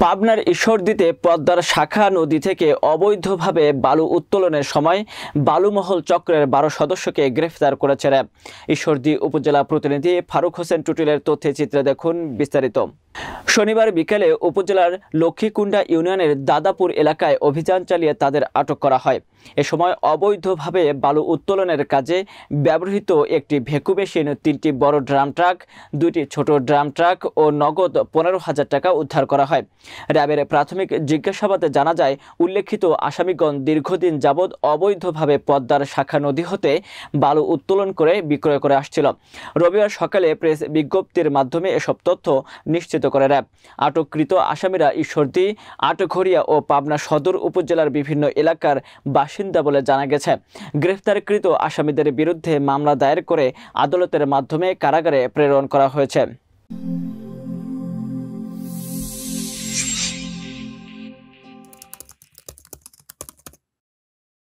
পাবনার ঈশ্বরদীতে পদ্মার শাখা নদী থেকে অবৈধভাবে বালু উত্তোলনের সময় বালুমহল চক্রের 12 সদস্যকে গ্রেফতার করেছে র্যাব। ঈশ্বরদী উপজেলা প্রতিনিধি ফারুক হোসেন টুটুলের তথ্যচিত্রে দেখুন বিস্তারিত। শনিবার বিকেলে উপজেলার লক্ষ্মীকুণ্ডা ইউনিয়নের দাদাপুর এলাকায় অভিযান চালিয়ে তাদের আটক করা হয়। এ সময় অবৈধভাবে বালু উত্তোলনের কাজে ব্যবহৃত একটি ভেকু মেশিন, 3টি বড় ড্রাম ট্রাক, 2টি ছোট ড্রাম ট্রাক ও নগদ 15,000 টাকা উদ্ধার করা হয়। র্যাবের প্রাথমিক জিজ্ঞাসাবাদে জানা যায়, উল্লেখিত আসামিগণ দীর্ঘদিন যাবৎ অবৈধভাবে পদ্মার শাখা নদী হতে বালু উত্তোলন করে বিক্রয় করে আসছিল। রবিবার সকালে প্রেস বিজ্ঞপ্তির মাধ্যমে এসব তথ্য নিশ্চিত করে র্যাব। আটককৃত আসামিরা ঈশ্বরদী, আটঘরিয়া ও পাবনা সদর উপজেলার বিভিন্ন এলাকার বাসিন্দা বলে জানা গেছে। গ্রেফতারকৃত আসামিদের বিরুদ্ধে মামলা দায়ের করে আদালতের মাধ্যমে কারাগারে প্রেরণ করা হয়েছে।